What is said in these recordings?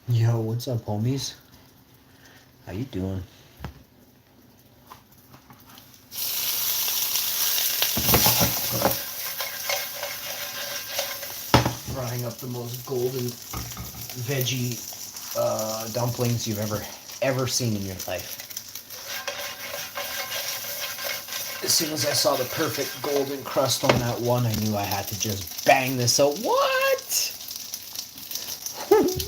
Yo, what's up, homies? How you doing? Frying up the most golden veggie dumplings you've ever seen in your life. As soon as I saw the perfect golden crust on that one, I knew I had to just bang this out. What?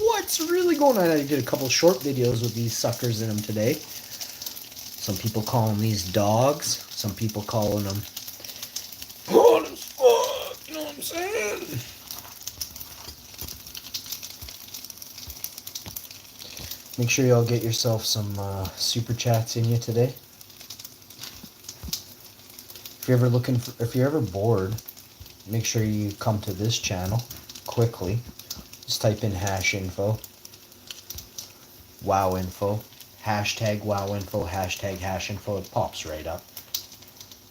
What's really going on? I did a couple short videos with these suckers in them today. Some people call them these dogs. Some people calling them hot as fuck. You know what I'm saying? Make sure y'all get yourself some super chats in you today. If you're ever bored, make sure you come to this channel quickly. Just type in #info, wow info, #wow info, #info. It pops right up.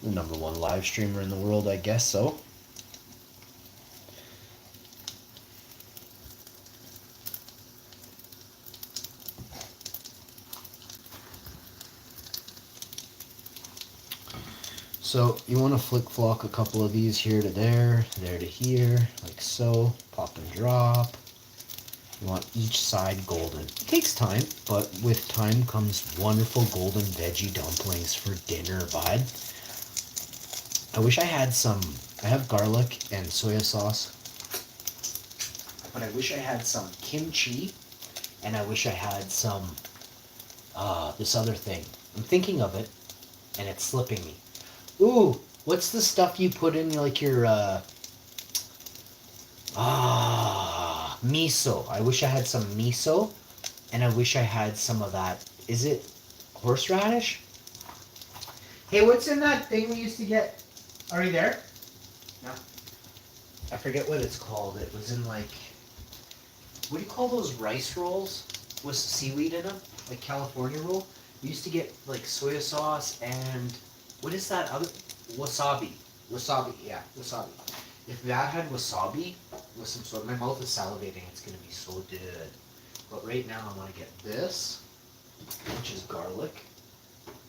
The #1 live streamer in the world, I guess so. So you want to flick flock a couple of these here to there to here, like so. Pop and drop. You want each side golden. It takes time, but with time comes wonderful golden veggie dumplings for dinner, bud. I wish I had some. I have garlic and soy sauce, but I wish I had some kimchi, and I wish I had some this other thing. I'm thinking of it, and it's slipping me. Ooh, what's the stuff you put in like your miso? I wish I had some miso, and I wish I had some of that. Is it horseradish? Hey, what's in that thing we used to get? Are you there? No. I forget what it's called. It was in like, what do you call those rice rolls with seaweed in them? Like California roll? We used to get like soy sauce and what is that other? Wasabi. Wasabi, yeah, wasabi. If that had wasabi with some sort, my mouth is salivating. It's gonna be so good. But right now I want to get this, which is garlic.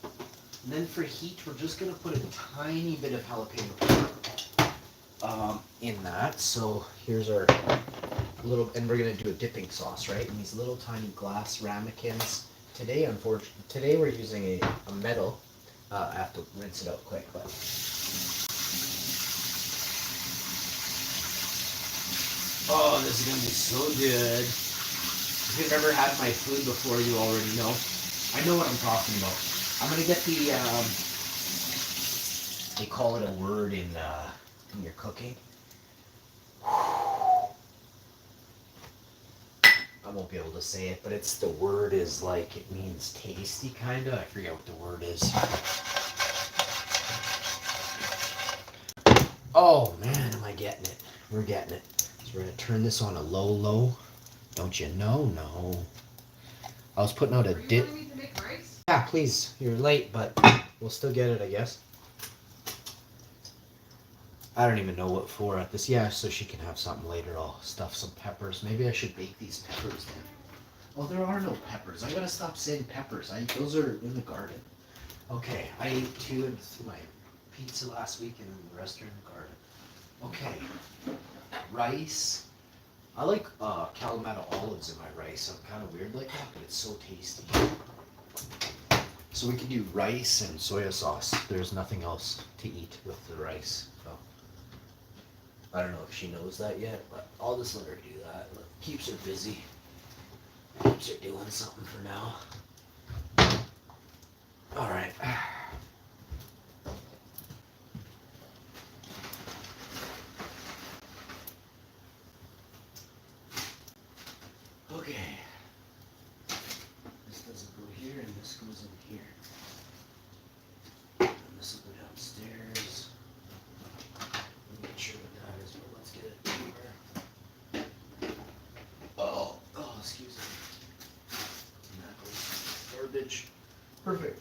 And then for heat, we're just gonna put a tiny bit of jalapeno in that. So here's our little, and we're gonna do a dipping sauce, right? In these little tiny glass ramekins. Today, unfortunately, today we're using a metal. I have to rinse it out quick, but. Oh, this is gonna be so good. If you've ever had my food before, you already know. I know what I'm talking about. I'm gonna get the, they call it a word in your cooking. I won't be able to say it, but it's the word is like, it means tasty, kinda. I forget what the word is. Oh man, am I getting it? We're getting it. So we're gonna turn this on a low. Don't you know? No. I was putting out a dip. Are you wanting me to make rice? Yeah, please. You're late, but we'll still get it, I guess. I don't even know what for at this. Yeah, so she can have something later. I'll stuff some peppers. Maybe I should bake these peppers then. Oh, there are no peppers. I gotta stop saying peppers. Those are in the garden. Okay, I ate 2 of my pizza last week and the rest are in the garden. Okay, rice. I like Kalamata olives in my rice. I'm kind of weird like that, but it's so tasty. So we can do rice and soy sauce. There's nothing else to eat with the rice. So I don't know if she knows that yet, but I'll just let her do that. It keeps her busy. Keeps her doing something for now. All right. Okay. This doesn't go here, and this goes in here. And this will go downstairs. I'm not sure what that is, but let's get it anywhere. Oh, excuse me. And that goes in garbage. Perfect.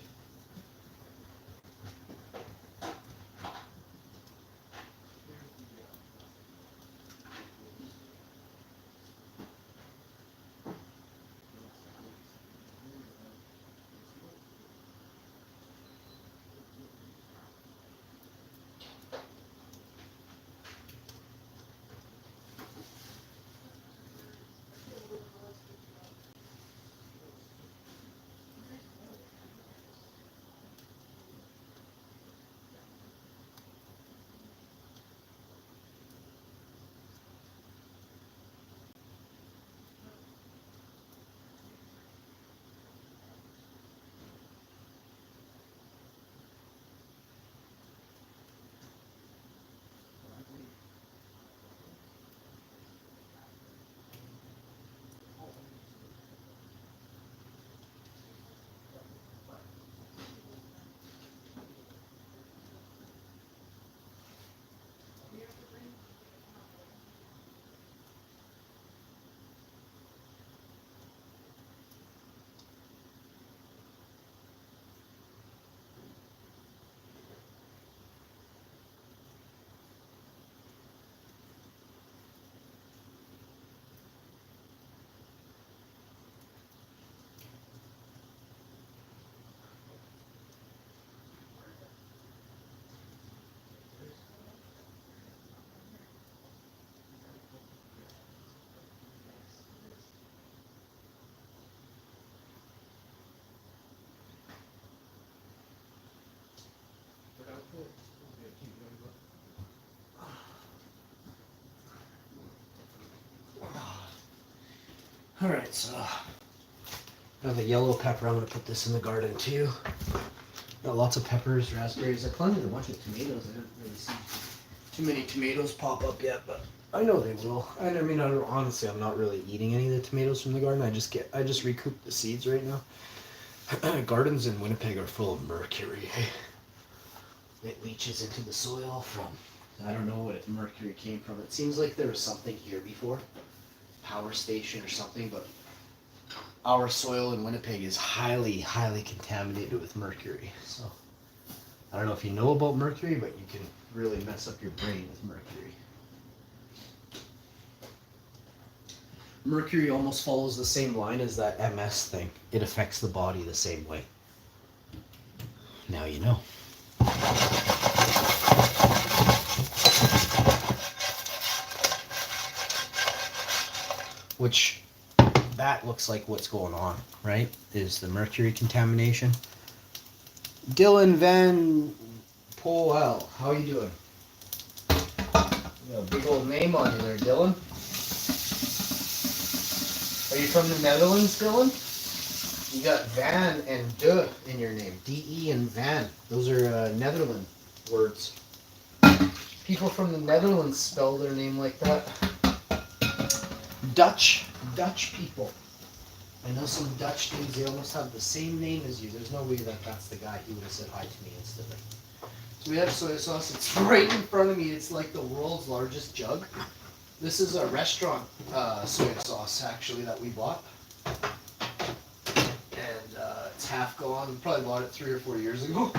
Alright, so I have a yellow pepper. I'm going to put this in the garden too. Got lots of peppers, raspberries. I planted a bunch of tomatoes. I haven't really seen too many tomatoes pop up yet, but I know they will. And I mean, honestly, I'm not really eating any of the tomatoes from the garden. I just recoup the seeds right now. Gardens in Winnipeg are full of mercury. It leaches into the soil from, I don't know what mercury came from. It seems like there was something here before, power station or something, but our soil in Winnipeg is highly, highly contaminated with mercury. So I don't know if you know about mercury, but you can really mess up your brain with mercury. Mercury almost follows the same line as that MS thing. It affects the body the same way. Now you know. Which, that looks like what's going on, right? Is the mercury contamination. Dylan Van Poel, how you doing? You got a big old name on you there, Dylan. Are you from the Netherlands, Dylan? You got Van and De in your name. D-E and Van. Those are Netherlands words. People from the Netherlands spell their name like that. Dutch people. I know some Dutch dudes, they almost have the same name as you. There's no way that that's the guy. He would have said hi to me instantly. So we have soy sauce. It's right in front of me. It's like the world's largest jug. This is a restaurant soy sauce, actually, that we bought. And it's half gone. We probably bought it 3 or 4 years ago.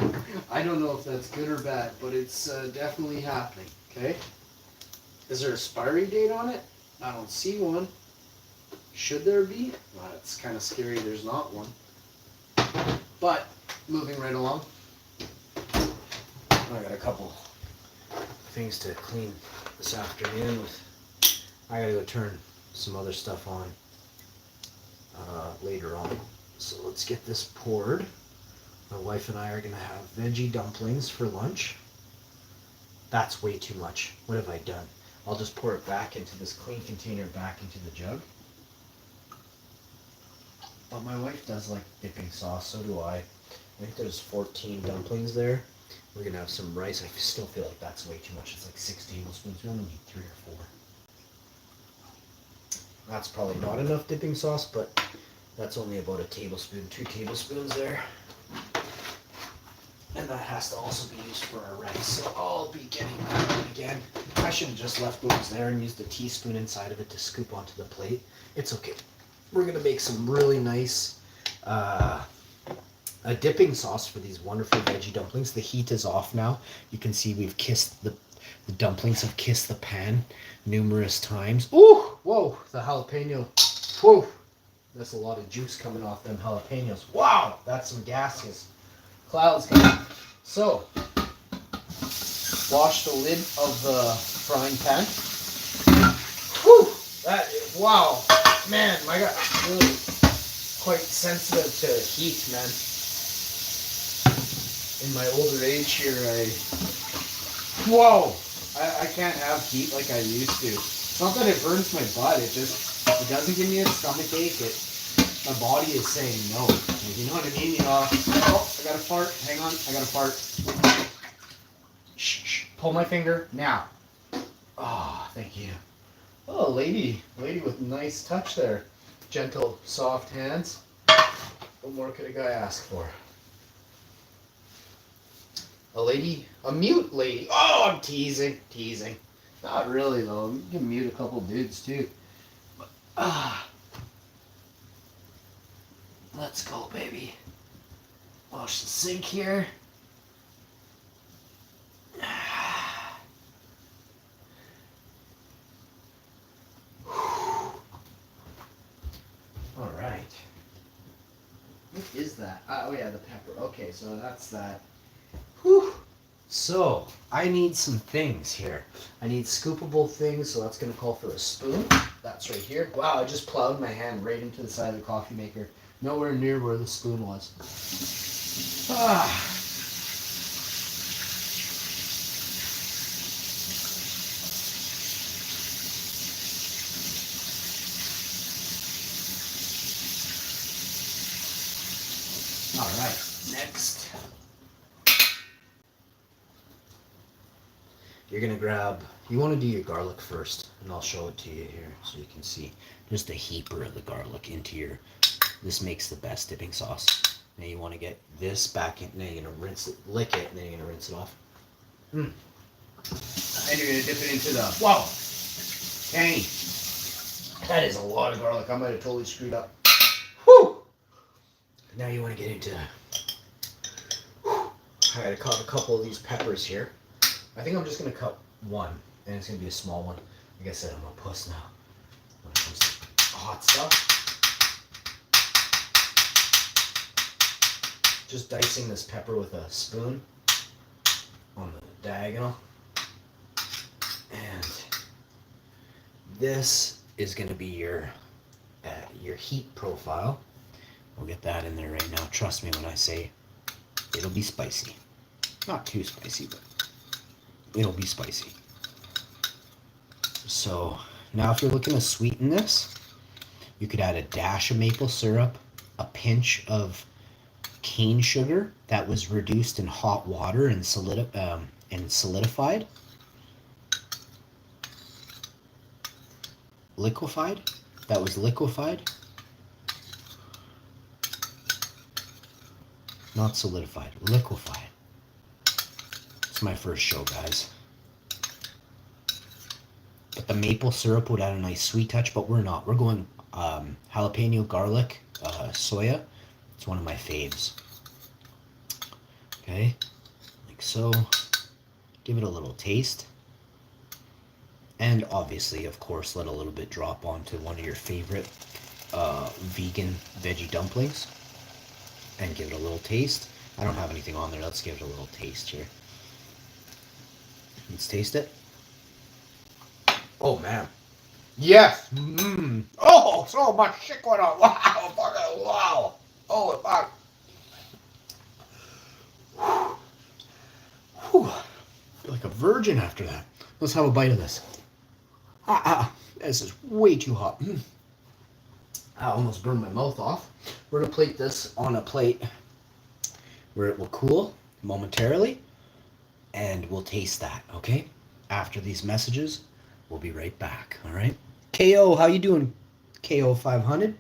I don't know if that's good or bad, but it's definitely happening, okay? Is there a expiry date on it? I don't see one. Should there be? Well, it's kind of scary there's not one. But, moving right along. I got a couple things to clean this afternoon with. I gotta go turn some other stuff on later on. So let's get this poured. My wife and I are gonna have veggie dumplings for lunch. That's way too much. What have I done? I'll just pour it back into this clean container, back into the jug. But my wife does like dipping sauce, so do I. I think there's 14 dumplings there. We're gonna have some rice. I still feel like that's way too much. It's like 6 tablespoons. We only need 3 or 4. That's probably not enough dipping sauce, but that's only about a tablespoon, 2 tablespoons there. And that has to also be used for our rice. So I'll be getting that out again. I should have just left those there and used a teaspoon inside of it to scoop onto the plate. It's okay. We're gonna make some really nice a dipping sauce for these wonderful veggie dumplings. The heat is off now. You can see we've kissed the dumplings have kissed the pan numerous times. Ooh, whoa, the jalapeno. Whoa, that's a lot of juice coming off them jalapenos. Wow, that's some gases. Clouds coming. So, wash the lid of the frying pan. Whew, that is, wow, man, I got really quite sensitive to heat, man. In my older age here, I can't have heat like I used to. It's not that it burns my butt, it doesn't give me a stomach ache. My body is saying no. Like, you know what I mean? You know, oh, I got a fart. Hang on, I got a fart. Shh, pull my finger now. Oh, thank you. Oh, lady with nice touch there. Gentle, soft hands. What more could a guy ask for? A mute lady. Oh, I'm teasing. Not really though. You can mute a couple dudes too. But, let's go, baby. Wash the sink here. All right. What is that? Oh yeah, the pepper. Okay, so that's that. Whew. So, I need some things here. I need scoopable things, so that's going to call for a spoon. That's right here. Wow, I just plowed my hand right into the side of the coffee maker. Nowhere near where the spoon was. All right, next. You're gonna grab, you wanna do your garlic first, and I'll show it to you here so you can see. Just a heaper of the garlic into your, this makes the best dipping sauce. Now you wanna get this back in, now you're gonna rinse it, lick it, and then you're gonna rinse it off. And you're gonna dip it into the, whoa, tangy. That is a lot of garlic, I might have totally screwed up. Whew. Now you wanna get into, I gotta cut a couple of these peppers here. I think I'm just going to cut one, and it's going to be a small one. Like I said, I'm a puss now when it comes to hot stuff. Just dicing this pepper with a spoon on the diagonal. And this is going to be your heat profile. We'll get that in there right now. Trust me when I say it'll be spicy. Not too spicy, but it'll be spicy. So now if you're looking to sweeten this, you could add a dash of maple syrup, a pinch of cane sugar that was reduced in hot water and solidified. Liquefied. That was liquefied. Not solidified, liquefied. It's my first show, guys. But the maple syrup would add a nice sweet touch, but we're not. We're going jalapeno garlic soya. It's one of my faves. Okay, like so. Give it a little taste. And obviously, of course, let a little bit drop onto one of your favorite vegan veggie dumplings. And give it a little taste. I don't have anything on there. Let's give it a little taste here. Let's taste it. Oh, man. Yes. Oh, so much shit going on. Wow. Wow. Oh, fuck. Whew. I feel like a virgin after that. Let's have a bite of this. This is way too hot. I almost burned my mouth off. We're going to plate this on a plate where it will cool momentarily. And we'll taste that, okay? After these messages, we'll be right back, all right? KO, how you doing, KO 500?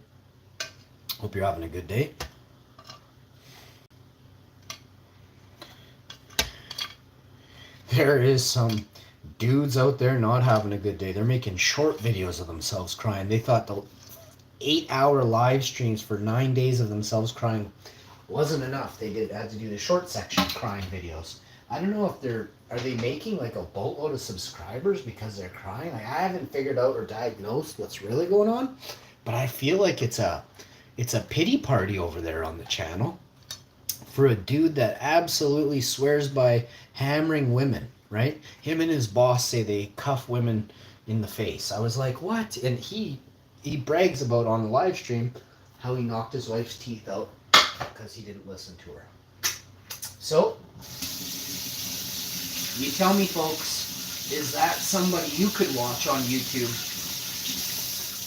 Hope you're having a good day. There is some dudes out there not having a good day. They're making short videos of themselves crying. They thought the 8-hour live streams for 9 days of themselves crying wasn't enough. They had to do the short section crying videos. I don't know if are they making like a boatload of subscribers because they're crying? Like, I haven't figured out or diagnosed what's really going on, but I feel like it's a pity party over there on the channel for a dude that absolutely swears by hammering women, right? Him and his boss say they cuff women in the face. I was like, what? And he brags about on the live stream how he knocked his wife's teeth out because he didn't listen to her. So, you tell me, folks, is that somebody you could watch on YouTube?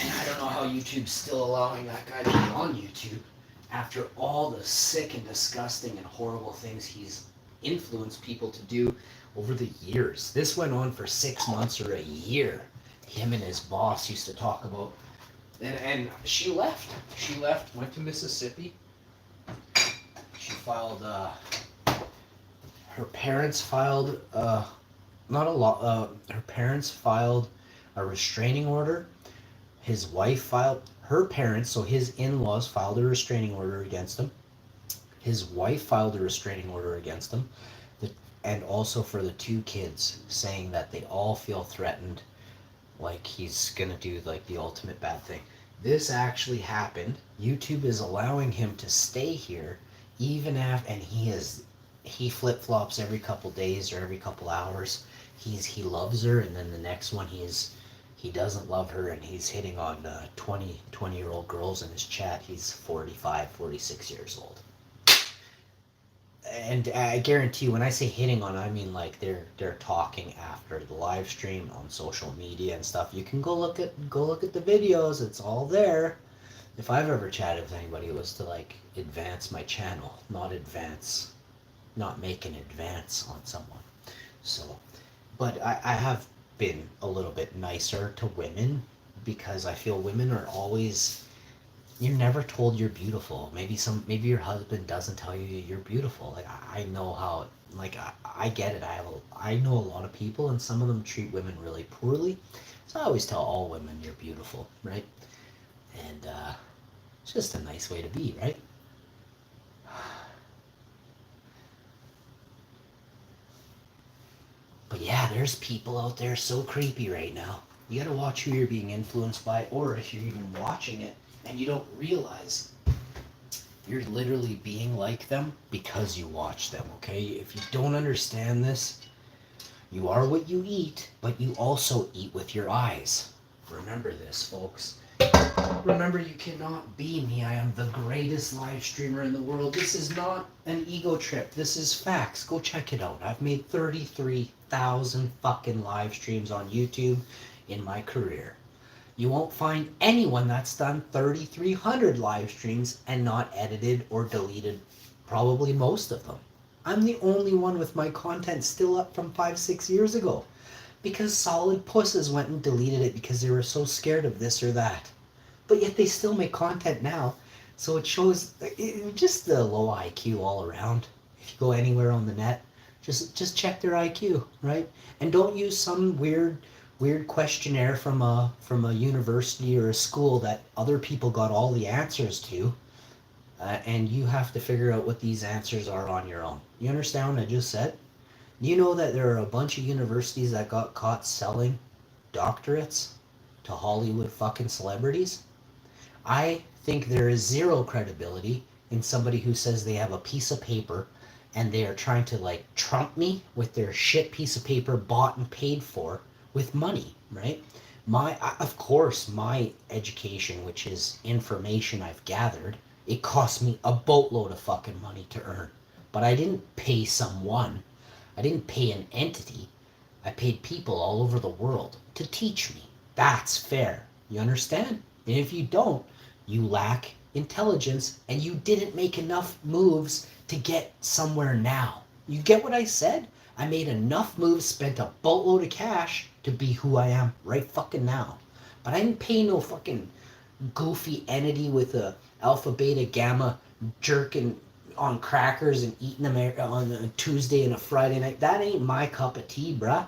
And I don't know how YouTube's still allowing that guy to be on YouTube after all the sick and disgusting and horrible things he's influenced people to do over the years. This went on for 6 months or a year. Him and his boss used to talk about, and she left. She left, went to Mississippi. She filed, her parents filed, her parents filed a restraining order. His wife filed, her parents, so his in-laws filed a restraining order against him. His wife filed a restraining order against him. And also for the 2 kids, saying that they all feel threatened, like he's gonna do like the ultimate bad thing. This actually happened. YouTube is allowing him to stay here even after, and he flip-flops every couple days or every couple hours. He loves her, and then the next one he doesn't love her, and he's hitting on 20-year-old girls in his chat. He's 45, 46 years old. And I guarantee you, when I say hitting on, I mean like they're talking after the live stream on social media and stuff. You can go look at the videos. It's all there. If I've ever chatted with anybody, it was to like advance my channel, not make an advance on someone. So, but I have been a little bit nicer to women because I feel women are always, you're never told you're beautiful. Maybe your husband doesn't tell you you're beautiful. Like I know how, like I get it. I know a lot of people and some of them treat women really poorly. So I always tell all women you're beautiful, right? And it's just a nice way to be, right? But yeah, there's people out there so creepy right now. You gotta watch who you're being influenced by, or if you're even watching it and you don't realize you're literally being like them because you watch them, okay? If you don't understand this, you are what you eat, but you also eat with your eyes. Remember this, folks. Remember, you cannot be me. I am the greatest live streamer in the world. This is not an ego trip. This is facts. Go check it out. I've made 33,000 fucking live streams on YouTube in my career. You won't find anyone that's done 3,300 live streams and not edited or deleted probably most of them. I'm the only one with my content still up from 5-6 years ago because solid pusses went and deleted it because they were so scared of this or that. But yet they still make content now. So it shows just the low IQ all around. If you go anywhere on the net, just check their IQ, right? And don't use some weird questionnaire from a university or a school that other people got all the answers to, and you have to figure out what these answers are on your own. You understand what I just said? You know that there are a bunch of universities that got caught selling doctorates to Hollywood fucking celebrities? I think there is zero credibility in somebody who says they have a piece of paper and they are trying to like trump me with their shit piece of paper bought and paid for with money, right? Of course, my education, which is information I've gathered, it cost me a boatload of fucking money to earn. But I didn't pay someone. I didn't pay an entity. I paid people all over the world to teach me. That's fair. You understand? And if you don't, you lack intelligence and you didn't make enough moves to get somewhere now. You get what I said? I made enough moves, spent a boatload of cash to be who I am right fucking now. But I didn't pay no fucking goofy entity with a alpha, beta, gamma jerking on crackers and eating them on a Tuesday and a Friday night. That ain't my cup of tea, bruh.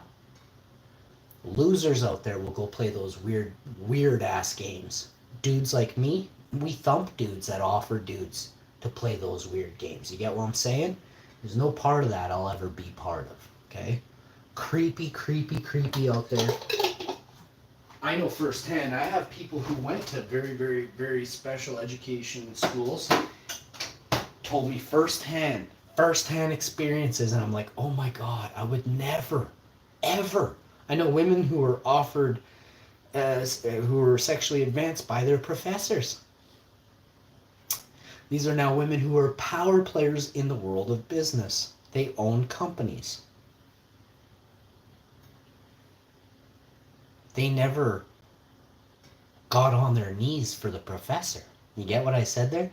Losers out there will go play those weird ass games. Dudes like me, we thump dudes that offer dudes to play those weird games. You get what I'm saying? There's no part of that I'll ever be part of, okay? Creepy out there. I know firsthand. I have people who went to very special education schools told me firsthand experiences, and I'm like, oh my God, I would never, ever. I know women who were offered who were sexually advanced by their professors. These are now women who are power players in the world of business. They own companies. They never got on their knees for the professor. You get what I said there?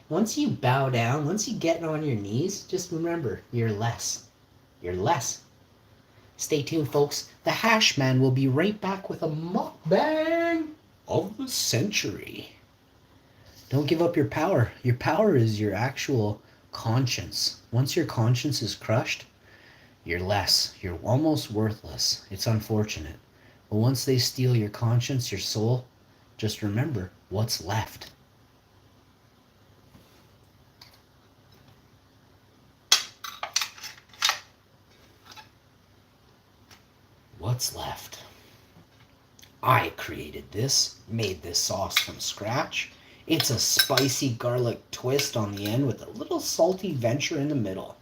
Once you bow down, once you get on your knees, just remember, you're less. You're less. Stay tuned, folks. The Hash Man will be right back with a mukbang of the century. Don't give up your power. Your power is your actual conscience. Once your conscience is crushed, you're less. You're almost worthless. It's unfortunate. But once they steal your conscience, your soul, just remember what's left. What's left? I created this, made this sauce from scratch. It's a spicy garlic twist on the end with a little salty venture in the middle.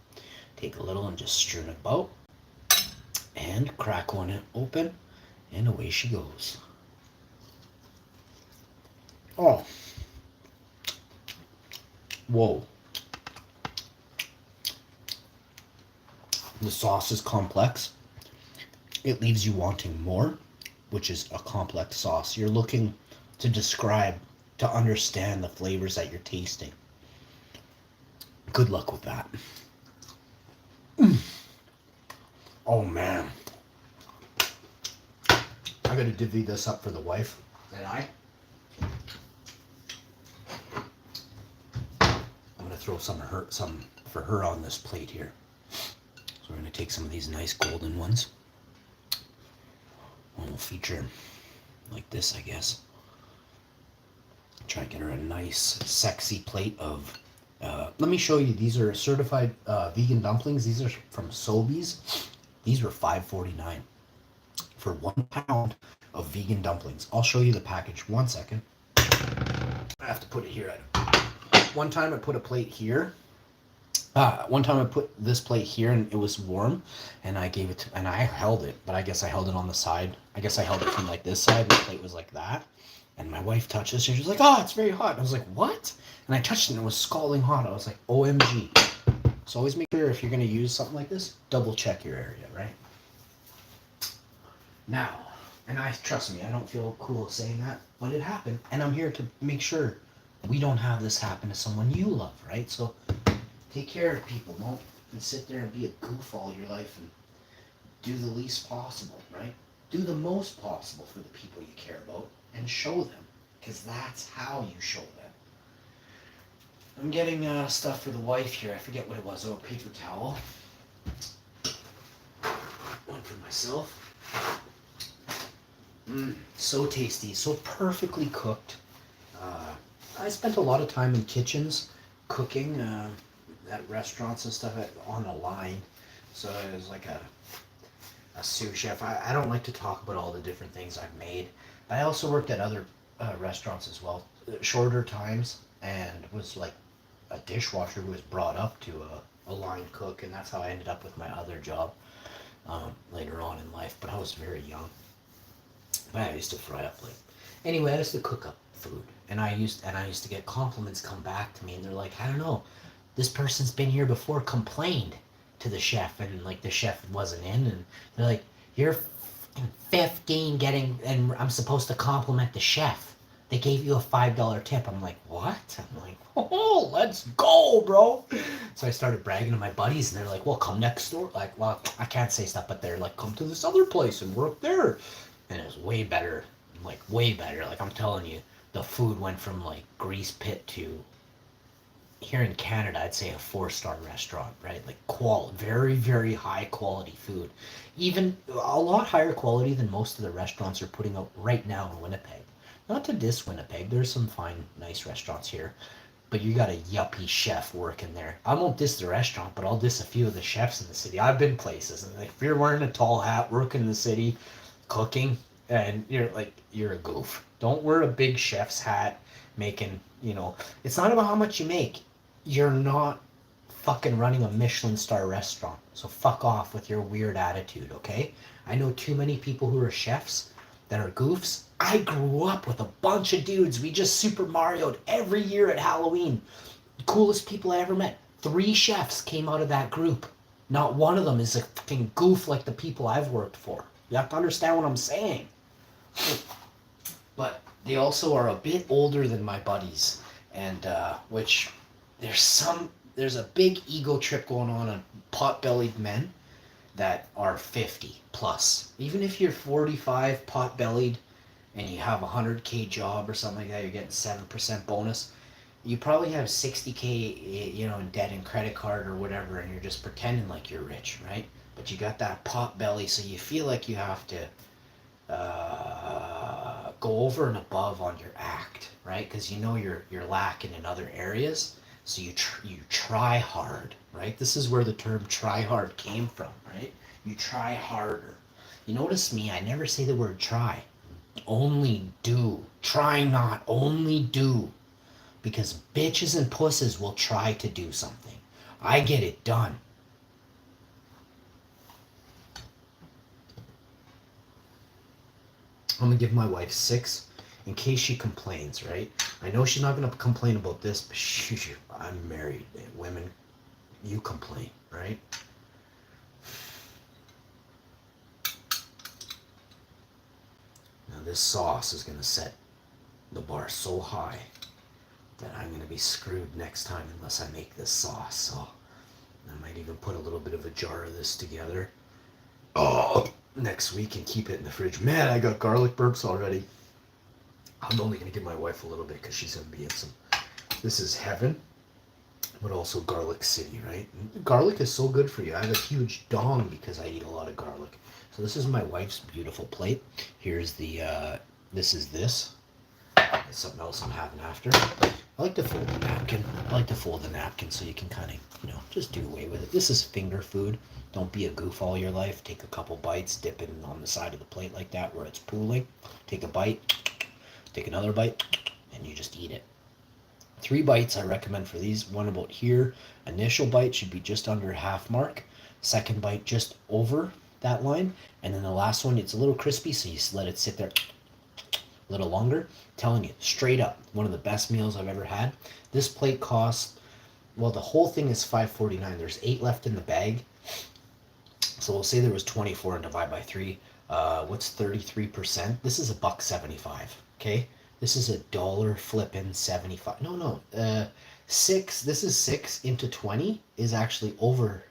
Take a little and just strewn it about. And crack one open, and away she goes. Oh. Whoa. The sauce is complex. It leaves you wanting more, which is a complex sauce. You're looking to to understand the flavors that you're tasting. Good luck with that. Oh man. I gotta divvy this up for the wife and I. I'm gonna throw some for her on this plate here. So we're gonna take some of these nice golden ones. And we'll feature like this, I guess. Try to get her a nice, sexy plate of. Let me show you. These are certified vegan dumplings. These are from Sobeys. These were $5.49 for 1 pound of vegan dumplings. I'll show you the package. 1 second. I have to put it here. One time I put a plate here. One time I put this plate here and it was warm, and I gave it to, and I held it, but I guess I held it on the side. I guess I held it from like this side, and the plate was like that. And my wife touched this, and she was like, "Oh, it's very hot." And I was like, "What?" And I touched it, and it was scalding hot. I was like, "OMG!" So always make sure if you're gonna use something like this, double check your area, right? Now, and trust me, I don't feel cool saying that, but it happened, and I'm here to make sure we don't have this happen to someone you love, right? So take care of people. Don't sit there and be a goof all your life and do the least possible, right? Do the most possible for the people you care about and show them, because that's how you show them. I'm getting stuff for the wife here. I forget what it was. Oh, a paper towel. One for myself. So tasty, so perfectly cooked. I spent a lot of time in kitchens cooking at restaurants and stuff on a line. So it was like a sous chef. I don't like to talk about all the different things I've made. I also worked at other restaurants as well, shorter times, and was like a dishwasher who was brought up to a line cook, and that's how I ended up with my other job later on in life. But I was very young. But I used to fry up like. Anyway, I used to cook up food, and I used to get compliments come back to me, and they're like, I don't know, this person's been here before, complained to the chef, and like the chef wasn't in, and they're like, you're 15 getting, and I'm supposed to compliment the chef. They gave you a $5 tip. I'm like, what? I'm like, oh, let's go, bro. So I started bragging to my buddies, and they're like, well, come next door. Like, well, I can't say stuff, but they're like, come to this other place and work there. And it was way better, like way better. Like I'm telling you, the food went from like grease pit to, here in Canada, I'd say a 4-star restaurant, right? Like very, very high quality food. Even a lot higher quality than most of the restaurants are putting out right now in Winnipeg. Not to diss Winnipeg, there's some fine, nice restaurants here, but you got a yuppie chef working there. I won't diss the restaurant, but I'll diss a few of the chefs in the city. I've been places, and if you're wearing a tall hat, working in the city, cooking, and you're a goof. Don't wear a big chef's hat making, it's not about how much you make. You're not fucking running a Michelin star restaurant. So fuck off with your weird attitude, okay? I know too many people who are chefs that are goofs. I grew up with a bunch of dudes. We just Super Mario'd every year at Halloween. The coolest people I ever met. 3 chefs came out of that group. Not one of them is a fucking goof like the people I've worked for. You have to understand what I'm saying. But they also are a bit older than my buddies, and which there's a big ego trip going on pot-bellied men that are 50 plus. Even if you're 45 pot-bellied and you have a 100K job or something like that, you're getting 7% bonus. You probably have 60K, in debt and credit card or whatever, and you're just pretending like you're rich, right? But you got that pot belly, so you feel like you have to go over and above on your act, right? Because you're lacking in other areas, so you try hard, right? This is where the term try hard came from, right? You try harder. You notice me, I never say the word try. Only do. Try not, only do. Because bitches and pussies will try to do something. I get it done. I'm gonna give my wife 6 in case she complains, right? I know she's not gonna complain about this, but I'm married. Women, you complain, right? Now this sauce is gonna set the bar so high that I'm gonna be screwed next time unless I make this sauce. So I might even put a little bit of a jar of this together. Oh, next week and keep it in the fridge. Man, I got garlic burps already. I'm only gonna give my wife a little bit because she's gonna be in some. This is heaven, but also garlic city, right? Garlic is so good for you. I have a huge dong because I eat a lot of garlic. So this is my wife's beautiful plate. Here's the. This is this. There's something else I'm having after. I like to fold the napkin. I like to fold the napkin so you can kind of, just do away with it. This is finger food. Don't be a goof all your life. Take a couple bites, dip it on the side of the plate like that where it's pooling. Take a bite, take another bite, and you just eat it. 3 bites I recommend for these. One about here. Initial bite should be just under half mark. Second bite just over that line. And then the last one, it's a little crispy, so you let it sit there a little longer. Telling you straight up, one of the best meals I've ever had. This plate costs, well, the whole thing is $5.49. There's 8 left in the bag, so we'll say there was 24 and divide by 3. What's 33%? This is $1.75. Okay, this is $1 flipping 75. No, 6. This is 6 into 20 is actually over.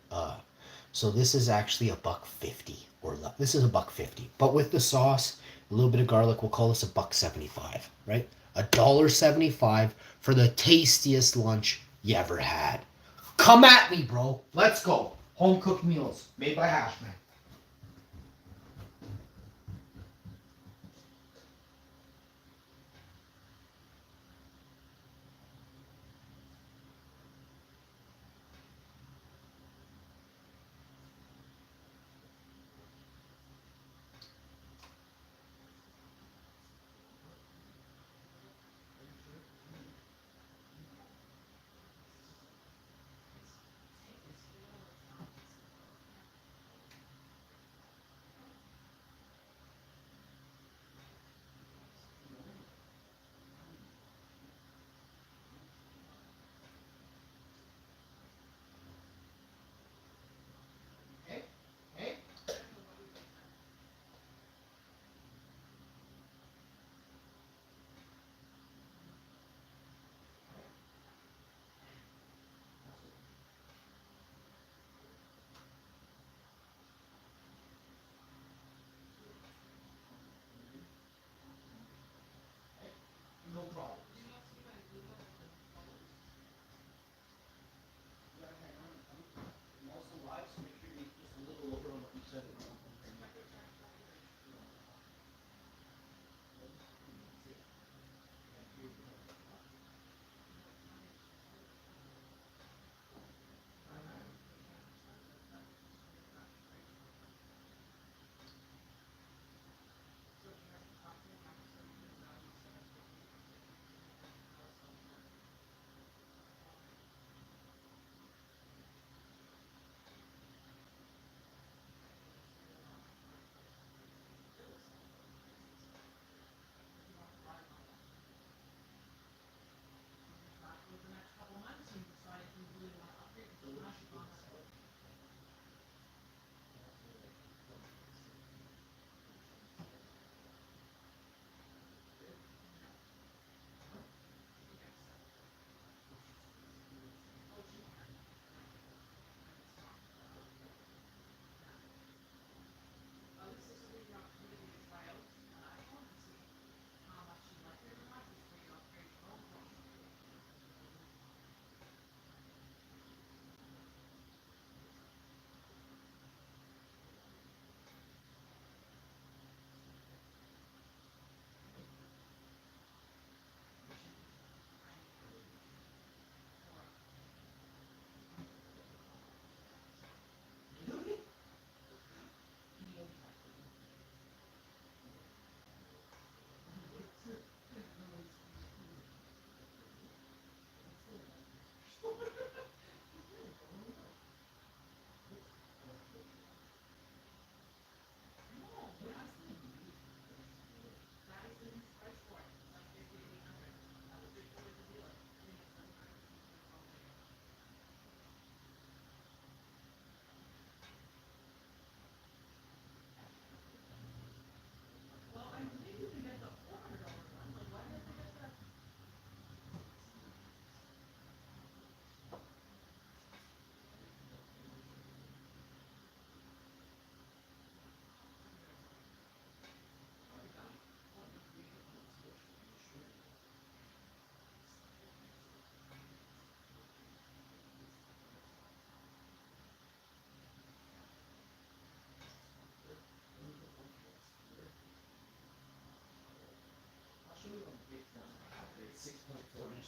So this is actually $1.50 or less. This is $1.50, but with the sauce, a little bit of garlic, we'll call this $1.75, right? $1.75 for the tastiest lunch you ever had. Come at me, bro. Let's go. Home cooked meals made by Hashman.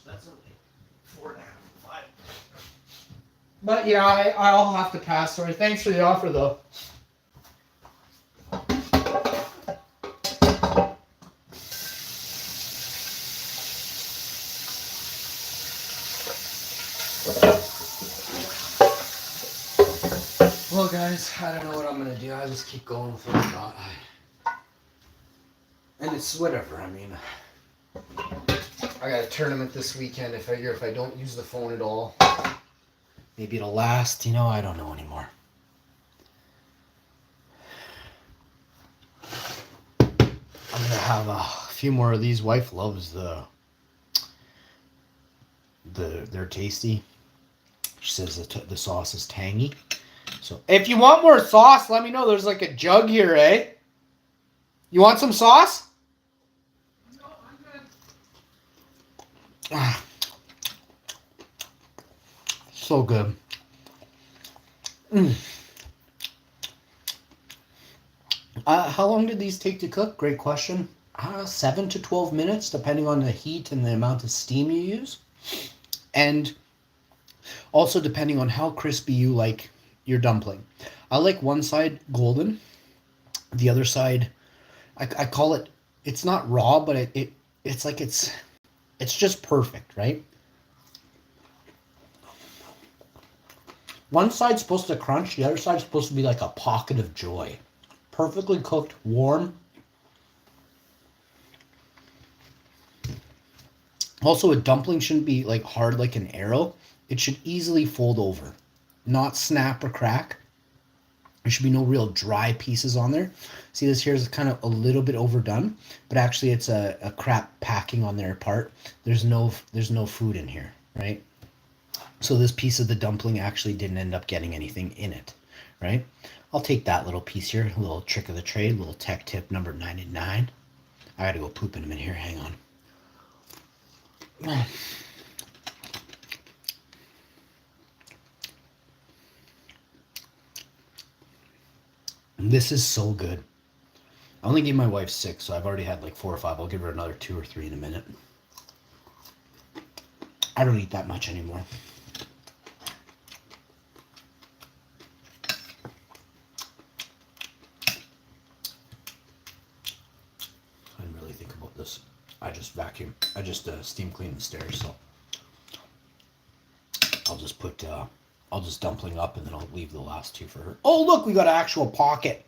That's only 4.5, 5. But yeah, I'll have to pass. Sorry. Thanks for the offer, though. Well, guys, I don't know what I'm gonna do. I just keep going with what I got. And it's whatever. I mean, I got a tournament this weekend. I figure if I don't use the phone at all, maybe it'll last. I don't know anymore. I'm gonna have a few more of these. Wife loves they're tasty. She says the sauce is tangy. So if you want more sauce, let me know. There's like a jug here, eh? You want some sauce? No, I'm good. So good. How long did these take to cook? Great question. 7 to 12 minutes, depending on the heat and the amount of steam you use. And also depending on how crispy you like your dumpling. I like one side golden. The other side, I call it, it's not raw, but it's like it's just perfect, right? One side's supposed to crunch, the other side's supposed to be like a pocket of joy. Perfectly cooked, warm. Also, a dumpling shouldn't be like hard like an arrow. It should easily fold over, not snap or crack. There should be no real dry pieces on there. See, this here is kind of a little bit overdone, but actually it's a crap packing on their part. There's no food in here, right? So this piece of the dumpling actually didn't end up getting anything in it, right? I'll take that little piece here, a little trick of the trade, little tech tip number 99. I gotta go poop in a minute here, hang on. This is so good. I only gave my wife 6, so I've already had like 4 or 5. I'll give her another 2 or 3 in a minute. I don't eat that much anymore. I didn't really think about this. I just steam clean the stairs, so I'll just dumpling up and then I'll leave the last 2 for her. Oh, look, we got an actual pocket.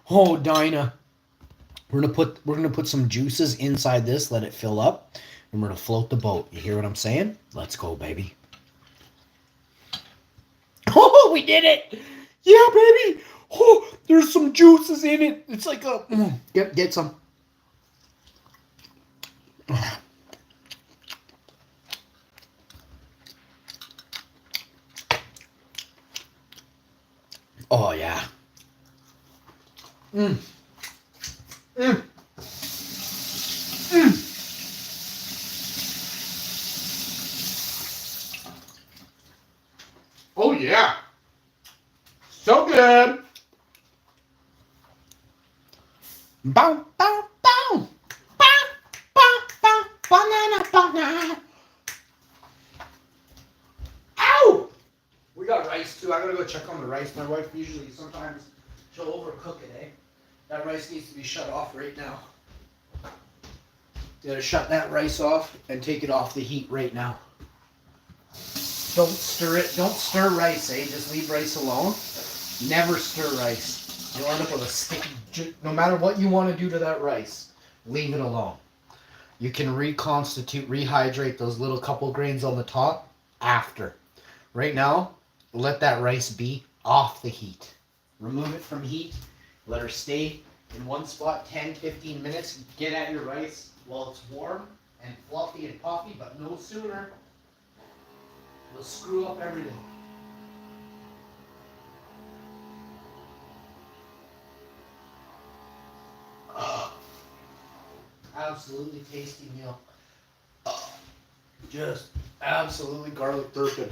Oh, Dinah. We're gonna put some juices inside this, let it fill up, and we're gonna float the boat. You hear what I'm saying? Let's go, baby. Oh, we did it! Yeah, baby! Oh, there's some juices in it. It's like a get some. Oh yeah. Oh yeah. So good. Bow, bow, bow. Bow, bow, bow. Banana. Ow! We got rice too. I gotta go check on the rice. My wife usually sometimes she'll overcook it, eh? That rice needs to be shut off right now. You gotta shut that rice off and take it off the heat right now. Don't stir it. Don't stir rice, eh? Just leave rice alone. Never stir rice. You'll end up with a sticky... No matter what you want to do to that rice, leave it alone. You can rehydrate those little couple grains on the top after. Right now, let that rice be off the heat. Remove it from heat. Let her stay in one spot 10-15 minutes. Get at your rice while it's warm and fluffy and puffy, but no sooner. It'll screw up everything. Absolutely tasty meal. Just absolutely garlic thirsted.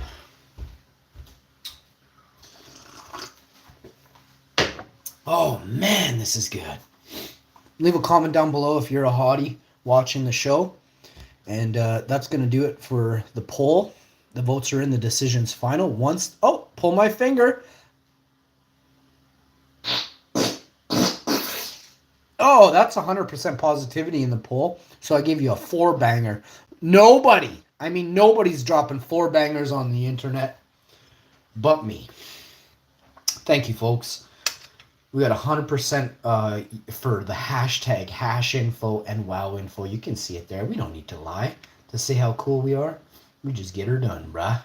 Oh man, this is good. Leave a comment down below if you're a hottie watching the show. And that's going to do it for the poll. The votes are in. The decision's final. Once, oh, pull my finger. Oh, that's 100% positivity in the poll. So I gave you a 4-banger. Nobody's dropping 4-bangers on the internet but me. Thank you, folks. We got 100% for the hashtag #hashinfo and wowinfo. You can see it there. We don't need to lie to say how cool we are. We just get her done, bruh.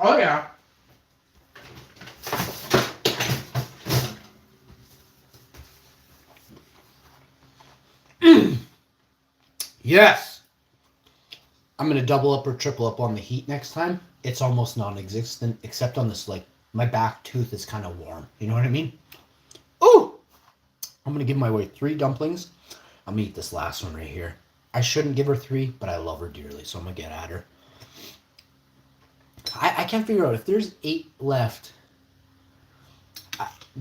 Oh, yeah. Yes. I'm going to double up or triple up on the heat next time. It's almost non-existent, except on this, like, my back tooth is kind of warm. You know what I mean? Ooh! I'm going to give my wife 3 dumplings. I'm going to eat this last one right here. I shouldn't give her 3, but I love her dearly, so I'm going to get at her. I can't figure out if there's 8 left.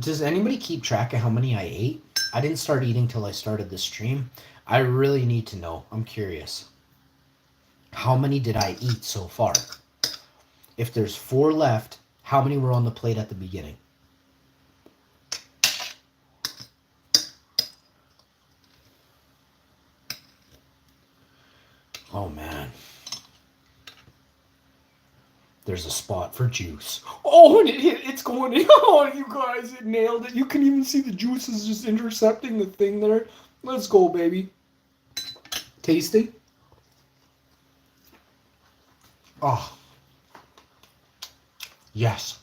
Does anybody keep track of how many I ate? I didn't start eating till I started the stream. I really need to know. I'm curious. How many did I eat so far? If there's 4 left, how many were on the plate at the beginning? Oh, man. There's a spot for juice. Oh, and it's going in. Oh, you guys, it nailed it. You can even see the juices just intercepting the thing there. Let's go, baby. Tasty? Oh. Yes.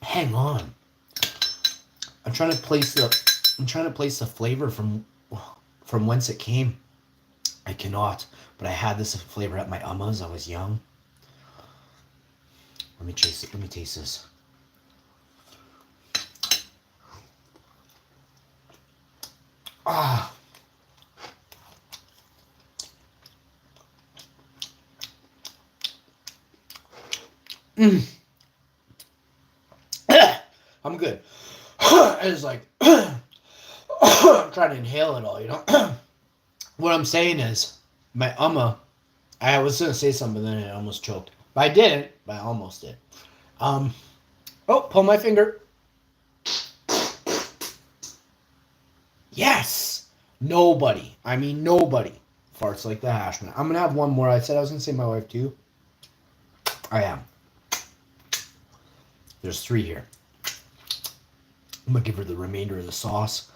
Hang on. I'm trying to place the flavor from whence it came. I cannot, but I had this flavor at my Uma's. I was young. Let me taste it. Let me taste this. Ah. I'm good. It's like I'm trying to inhale it all, you know. What I'm saying is, my I was gonna say something, then I almost choked. But I didn't. But I almost did. Oh, pull my finger. Yes. Nobody farts like the Hashman. I'm gonna have one more. I said I was gonna say my wife too. I am. There's 3 here. I'm gonna give her the remainder of the sauce.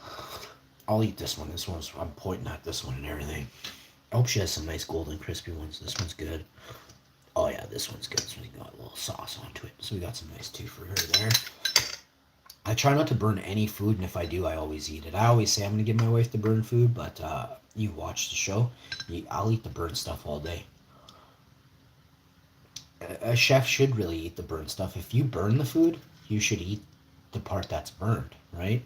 I'll eat this one. I'm pointing at this one and everything. I hope she has some nice golden crispy ones. This one's good. Oh yeah, this one's good. This one got a little sauce onto it. So we got some nice too for her there. I try not to burn any food, and if I do, I always eat it. I always say I'm gonna give my wife the burn food, but you watch the show. I'll eat the burnt stuff all day. A chef should really eat the burnt stuff. If you burn the food, you should eat the part that's burned, right?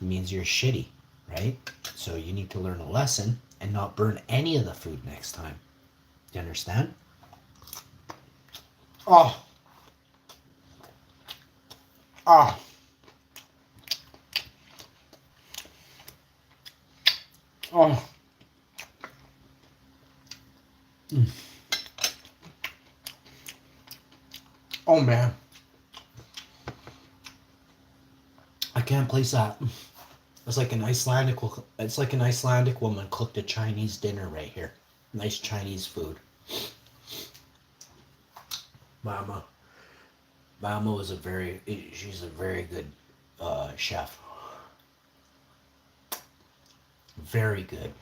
It means you're shitty, right? So you need to learn a lesson and not burn any of the food next time. Do you understand? Oh. Ah. Oh. Oh man. I can't place that. It's like an Icelandic woman cooked a Chinese dinner right here. Nice Chinese food. Mama was she's a very good chef. Very good.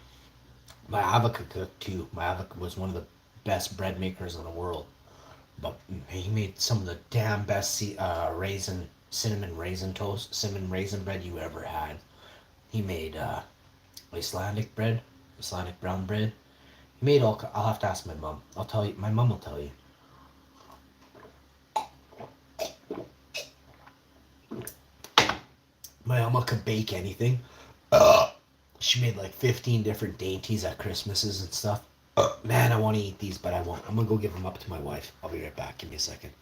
My avocado cooked too. My avocado was one of the best bread makers in the world. But he made some of the damn best cinnamon raisin bread you ever had. He made Icelandic brown bread. He made all. I'll have to ask my mom. I'll tell you. My mom will tell you. My mama could bake anything. She made like 15 different dainties at Christmases and stuff. Man, I want to eat these, but I won't. I'm gonna go give them up to my wife. I'll be right back. Give me a second.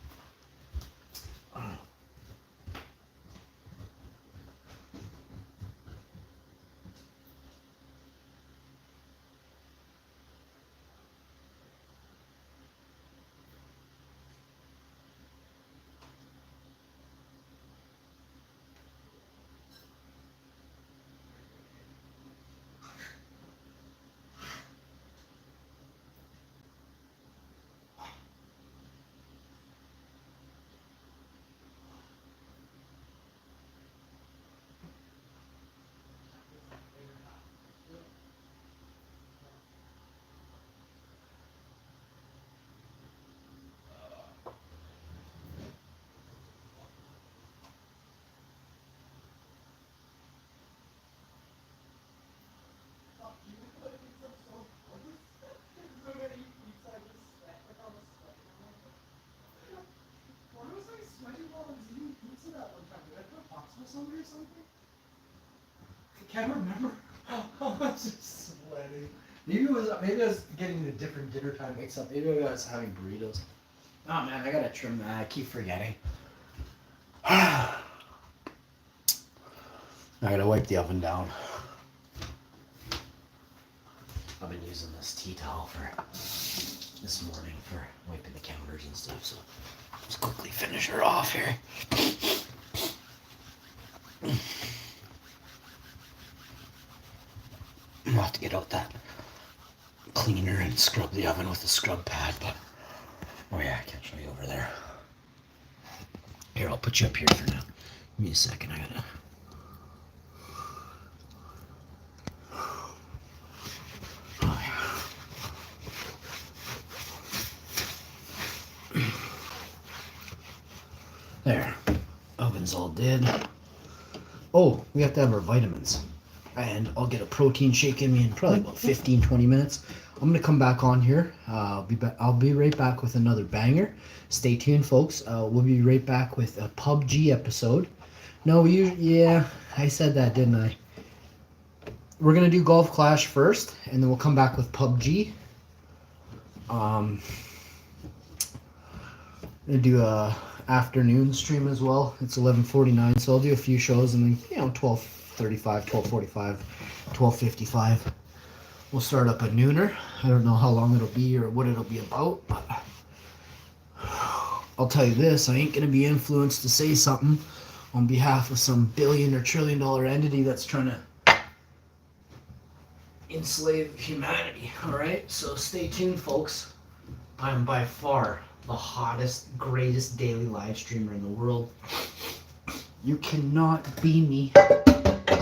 I can't remember. I was just sweating. Maybe I was getting the different dinner time mix up. Maybe I was having burritos. Oh man, I gotta trim that. I keep forgetting. I gotta wipe the oven down. I've been using this tea towel for this morning for wiping the counters and stuff, so let's quickly finish her off here. I'll have to get out that cleaner and scrub the oven with a scrub pad, but oh yeah, I can't show you over there. Here, I'll put you up here for now. Give me a second, I gotta. Oh, yeah. There, oven's all dead. Oh, we have to have our vitamins. And I'll get a protein shake in me in probably about 15-20 minutes. I'm gonna come back on here. I'll be right back with another banger. Stay tuned, folks. We'll be right back with a PUBG episode. No, yeah, I said that, didn't I? We're gonna do Golf Clash first, and then we'll come back with PUBG. I'm gonna do a afternoon stream as well. It's 11:49, so I'll do a few shows, and then 12:35, 12:45, 12:55. We'll start up a nooner. I don't know how long it'll be or what it'll be about, but I'll tell you this, I ain't gonna be influenced to say something on behalf of some billion or trillion dollar entity that's trying to enslave humanity, alright? So stay tuned, folks. I'm by far the hottest, greatest daily live streamer in the world. You cannot be me,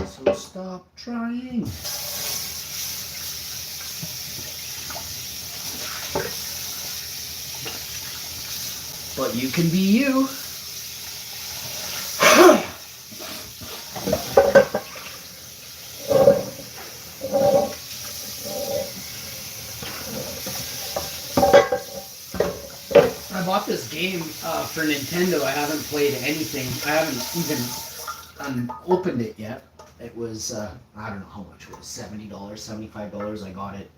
so stop trying. But you can be you. I bought this game for Nintendo. I haven't played anything. I haven't even opened it yet. It was, I don't know how much it was, $70, $75. I got it.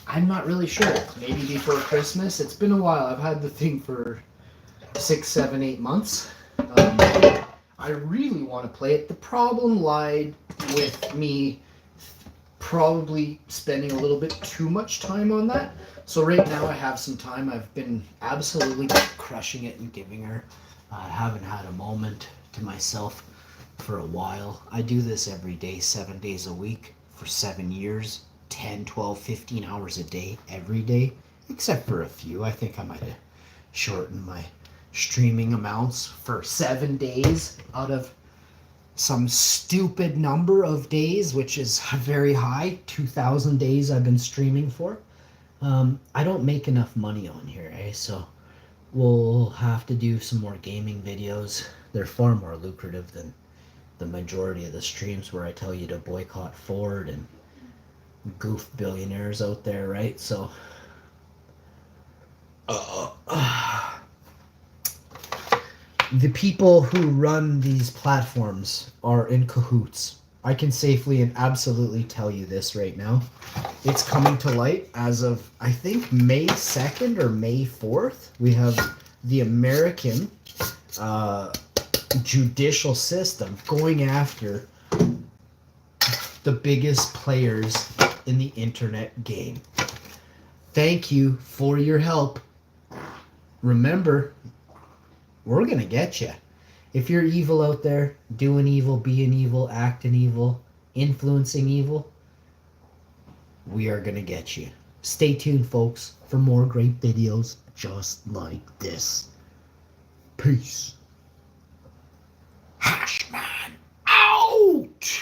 I'm not really sure. Maybe before Christmas. It's been a while. I've had the thing for 6, 7, 8 months. I really want to play it. The problem lied with me probably spending a little bit too much time on that. So right now I have some time. I've been absolutely crushing it and giving her. I haven't had a moment to myself for a while. I do this every day, 7 days a week for 7 years, 10, 12, 15 hours a day, every day, except for a few. I think I might have shortened my streaming amounts for 7 days out of some stupid number of days, which is very high, 2,000 days I've been streaming for. I don't make enough money on here, so we'll have to do some more gaming videos. They're far more lucrative than the majority of the streams where I tell you to boycott Ford and goof billionaires out there, right? So the people who run these platforms are in cahoots. I can safely and absolutely tell you this right now. It's coming to light as of, I think, May 2nd or May 4th. We have the American judicial system going after the biggest players in the internet game. Thank you for your help. Remember, we're going to get you. If you're evil out there, doing evil, being evil, acting evil, influencing evil, we are going to get you. Stay tuned, folks, for more great videos just like this. Peace. Hashman out!